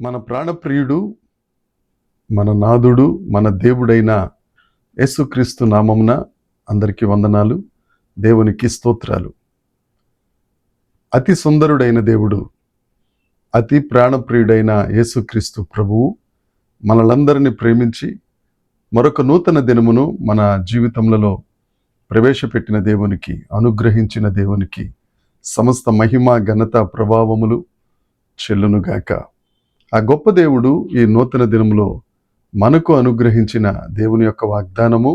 మన ప్రాణప్రియుడు, మన నాథుడు, మన దేవుడైన యేసుక్రీస్తు నామమున అందరికీ వందనాలు. దేవునికి స్తోత్రాలు. అతి సుందరుడైన దేవుడు, అతి ప్రాణప్రియుడైన యేసుక్రీస్తు ప్రభువు మనలందరినీ ప్రేమించి మరొక నూతన దినమును మన జీవితములలో ప్రవేశపెట్టిన దేవునికి, అనుగ్రహించిన దేవునికి సమస్త మహిమ, ఘనత, ప్రభావములు చెల్లునుగాక. ఆ గొప్ప దేవుడు ఈ నూతన దినములో మనకు అనుగ్రహించిన దేవుని యొక్క వాగ్దానము,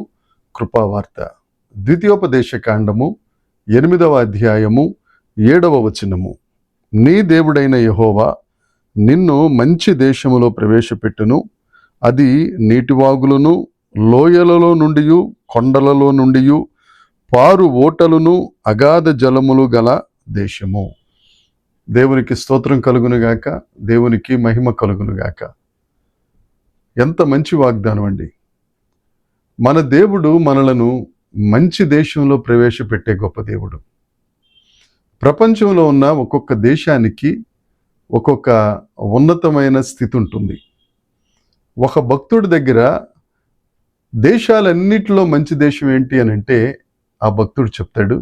కృపావార్త. ద్వితీయోపదేశ కాండము 8వ అధ్యాయము 7వ వచనము. నీ దేవుడైన యెహోవా నిన్ను మంచి దేశములో ప్రవేశపెట్టును. అది నీటివాగులను, లోయలలో నుండి, కొండలలో నుండి పారు ఓటలును, అగాధ జలములు గల దేశము. దేవునికి స్తోత్రం కలుగునుగాక, దేవునికి మహిమ కలుగునుగాక. ఎంత మంచి వాగ్దానం అండి. మన దేవుడు మనలను మంచి దేశంలో ప్రవేశపెట్టే గొప్ప దేవుడు. ప్రపంచంలో ఉన్న ఒక్కొక్క దేశానికి ఒక్కొక్క ఉన్నతమైన స్థితి ఉంటుంది. ఒక భక్తుడి దగ్గర దేశాలన్నిటిలో మంచి దేశం ఏంటి అని అంటే, ఆ భక్తుడు చెప్తాడు,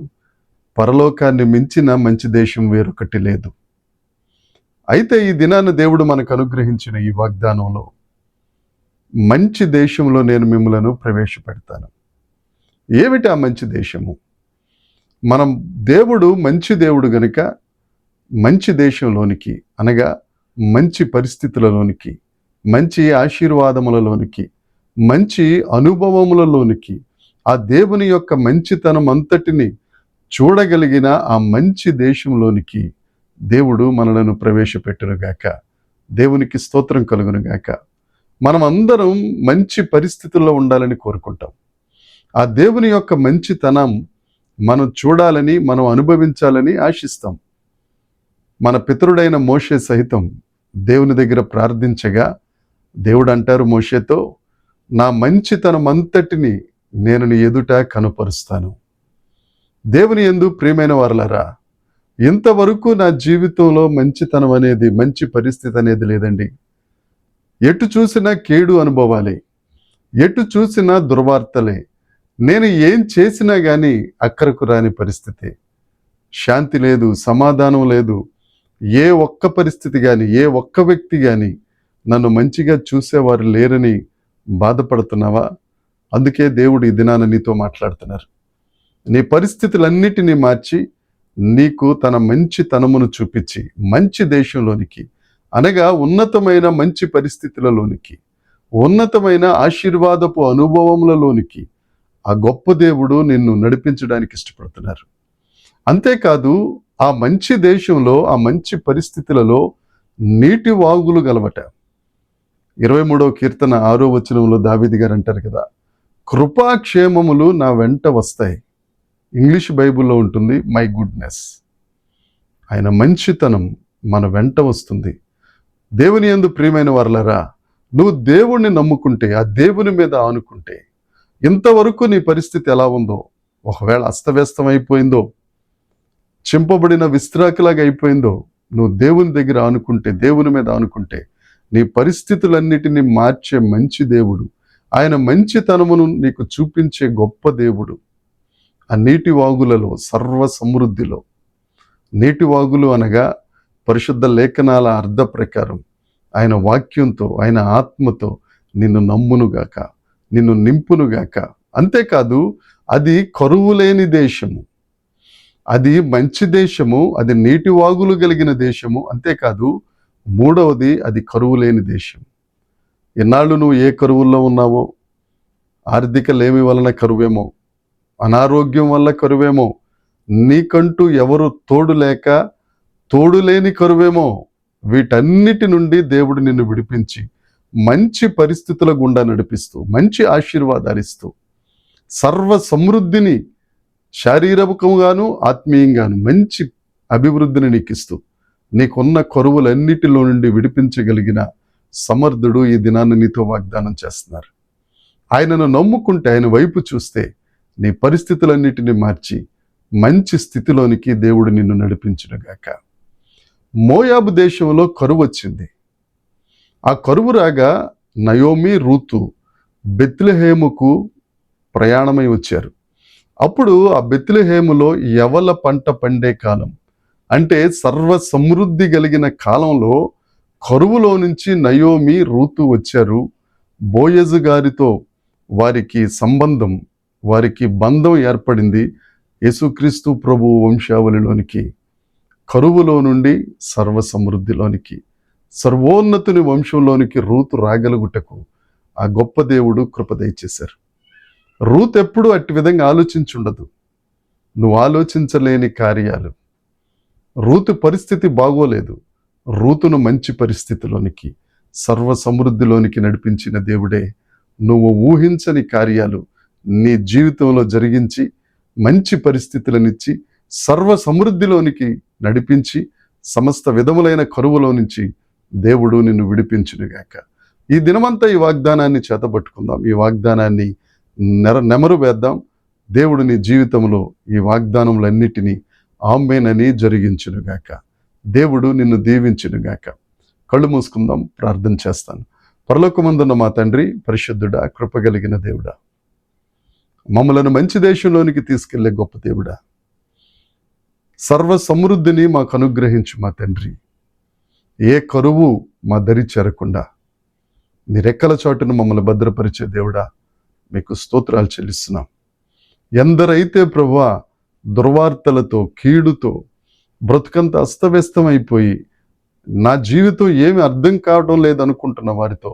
పరలోకాన్ని మించిన మంచి దేశం వేరొకటి లేదు. అయితే ఈ దినాన దేవుడు మనకు అనుగ్రహించిన ఈ వాగ్దానంలో, మంచి దేశంలో నేను మిమ్మలను ప్రవేశపెడతాను. ఏమిటి ఆ మంచి దేశము? మనం దేవుడు మంచి దేవుడు గనుక మంచి దేశంలోనికి, అనగా మంచి పరిస్థితులలోనికి, మంచి ఆశీర్వాదములలోనికి, మంచి అనుభవములలోనికి, ఆ దేవుని యొక్క మంచితనం అంతటిని చూడగలిగిన ఆ మంచి దేశంలోనికి దేవుడు మనలను ప్రవేశపెట్టునుగాక. దేవునికి స్తోత్రం కలుగునుగాక. మనం అందరం మంచి పరిస్థితుల్లో ఉండాలని కోరుకుంటాం. ఆ దేవుని యొక్క మంచితనం మనం చూడాలని, మనం అనుభవించాలని ఆశిస్తాం. మన పితరుడైన మోషే సహితం దేవుని దగ్గర ప్రార్థించగా దేవుడు అంటారు మోషేతో, నా మంచితనం అంతటిని నేను నీ ఎదుట కనుపరుస్తాను. దేవుని యందు ప్రియమైన వారలారా, ఇంతవరకు నా జీవితంలో మంచితనం అనేది, మంచి పరిస్థితి అనేది లేదండి. ఎటు చూసినా కేడు అనుభవాలే, ఎటు చూసినా దుర్వార్తలే. నేను ఏం చేసినా కానీ అక్కరకు రాని పరిస్థితి. శాంతి లేదు, సమాధానం లేదు. ఏ ఒక్క పరిస్థితి కానీ, ఏ ఒక్క వ్యక్తి కానీ నన్ను మంచిగా చూసేవారు లేరని బాధపడుతున్నావా? అందుకే దేవుడు ఈ దినాన నీతో మాట్లాడుతున్నారు. నీ పరిస్థితులన్నిటినీ మార్చి నీకు తన మంచితనమును చూపించి మంచి దేశంలోనికి, అనగా ఉన్నతమైన మంచి పరిస్థితులలోనికి, ఉన్నతమైన ఆశీర్వాదపు అనుభవములలోనికి ఆ గొప్ప దేవుడు నిన్ను నడిపించడానికి ఇష్టపడుతున్నారు. అంతేకాదు, ఆ మంచి దేశంలో, ఆ మంచి పరిస్థితులలో నీటి వాగులు గలవట. 23వ కీర్తన 6వ వచనంలో దావీదు గారు అంటారు కదా, కృపాక్షేమములు నా వెంట వస్తాయి. ఇంగ్లీష్ బైబిల్లో ఉంటుంది, మై గుడ్నెస్. ఆయన మంచితనం మన వెంట వస్తుంది. దేవుని యందు ప్రియమైన వారలారా, నువ్వు దేవుణ్ణి నమ్ముకుంటే, ఆ దేవుని మీద ఆనుకుంటే, ఇంతవరకు నీ పరిస్థితి ఎలా ఉందో, ఒకవేళ అస్తవ్యస్తం అయిపోయిందో, చింపబడిన విస్త్రాకులాగా అయిపోయిందో, నువ్వు దేవుని దగ్గర ఆనుకుంటే, దేవుని మీద ఆనుకుంటే, నీ పరిస్థితులన్నిటినీ మార్చే మంచి దేవుడు, ఆయన మంచితనమును నీకు చూపించే గొప్ప దేవుడు. ఆ నీటి వాగులలో, సర్వ సమృద్ధిలో, నీటి వాగులు అనగా పరిశుద్ధ లేఖనాల అర్థ ప్రకారం ఆయన వాక్యంతో, ఆయన ఆత్మతో నిన్ను నమ్మునుగాక, నిన్ను నింపునుగాక. అంతేకాదు, అది కరువు లేని దేశము, అది మంచి దేశము, అది నీటి వాగులు కలిగిన దేశము. అంతేకాదు, మూడవది, అది కరువు లేని దేశం. ఎన్నాళ్ళు నువ్వు ఏ కరువుల్లో ఉన్నావో, ఆర్థిక లేమి వలన కరువేమో, అనారోగ్యం వల్ల కరువేమో, నీకంటూ ఎవరు తోడు లేక తోడు లేని కరువేమో, వీటన్నిటి నుండి దేవుడు నిన్ను విడిపించి మంచి పరిస్థితుల గుండా నడిపిస్తూ, మంచి ఆశీర్వాదాలు ఇస్తూ, సర్వ సమృద్ధిని శారీరకంగాను ఆత్మీయంగాను మంచి అభివృద్ధిని నీకిస్తూ, నీకున్న కరువులన్నిటిలో నుండి విడిపించగలిగిన సమర్థుడు ఈ దినాన్ని నీతో వాగ్దానం చేస్తున్నారు. ఆయనను నమ్ముకుంటే, ఆయన వైపు చూస్తే నీ పరిస్థితులన్నిటిని మార్చి మంచి స్థితిలోనికి దేవుడు నిన్ను నడిపించునుగాక. మోయాబు దేశంలో కరువు వచ్చింది. ఆ కరువు రాగా నయోమి, రూతు బెత్లెహేముకు ప్రయాణమై వచ్చారు. అప్పుడు ఆ బెత్లెహేములో యవల పంట పండే కాలం, అంటే సర్వ సమృద్ధి కలిగిన కాలంలో కరువులో నుంచి నయోమి, రూతు వచ్చారు. బోయజు గారితో వారికి సంబంధం, వారికి బంధం ఏర్పడింది. యేసుక్రీస్తు ప్రభు వంశావళిలోనికి, కరువులో నుండి సర్వ సమృద్ధిలోనికి, సర్వోన్నతుని వంశంలోనికి రూతు రాగలుగుటకు ఆ గొప్ప దేవుడు కృప దయచేశారు. రూత్ ఎప్పుడు అట్టి విధంగా ఆలోచించుండదు. నువ్వు ఆలోచించలేని కార్యాలు. రూతు పరిస్థితి బాగోలేదు. రూతును మంచి పరిస్థితిలోనికి, సర్వ సమృద్ధిలోనికి నడిపించిన దేవుడే నువ్వు ఊహించని కార్యాలు నీ జీవితంలో జరిగించి మంచి పరిస్థితులనిచ్చి సర్వ సమృద్ధిలోనికి నడిపించి సమస్త విధములైన కరువులో నుంచి దేవుడు నిన్ను విడిపించునుగాక. ఈ దినమంతా ఈ వాగ్దానాన్ని చేతబట్టుకుందాం. ఈ వాగ్దానాన్ని నెమరు వేద్దాం. దేవుడు నీ జీవితంలో ఈ వాగ్దానములన్నిటినీ ఆమేనని జరిగించునుగాక. దేవుడు నిన్ను దీవించునుగాక. కళ్ళు మూసుకుందాం, ప్రార్థన చేస్తాను. పరలోకమందున్న మా తండ్రి, పరిశుద్ధుడా, కృపగలిగిన దేవుడా, మమ్మలను మంచి దేశంలోనికి తీసుకెళ్లే గొప్ప దేవుడా, సర్వ సమృద్ధిని మాకు అనుగ్రహించు మా తండ్రి. ఏ కరువు మా దరి చేరకుండా నీ రెక్కల చాటును మమ్మల్ని భద్రపరిచే దేవుడా, మీకు స్తోత్రాలు చెల్లిస్తున్నాం. ఎందరైతే ప్రభువా దుర్వార్తలతో, కీడుతో బ్రతుకంత అస్తవ్యస్తమైపోయి నా జీవితం ఏమి అర్థం కావడం లేదనుకుంటున్న వారితో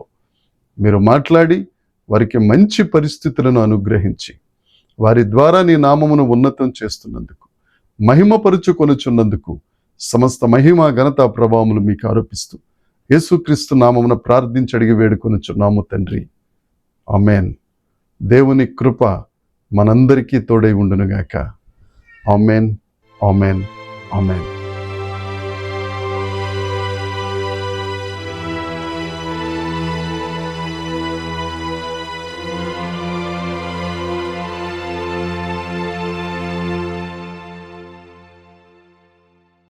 మీరు మాట్లాడి వారికి మంచి పరిస్థితులను అనుగ్రహించి వారి ద్వారా నీ నామమును ఉన్నతం చేస్తున్నందుకు, మహిమపరుచుకొనుచున్నందుకు సమస్త మహిమ, ఘనత, ప్రభావములు మీకు ఆరోపిస్తూ యేసుక్రీస్తు నామమున ప్రార్థించి అడిగి వేడుకొనుచున్నాము తండ్రి. ఆమేన్. దేవుని కృప మనందరికీ తోడై ఉండునుగాక. ఆమేన్, ఆమేన్, ఆమేన్.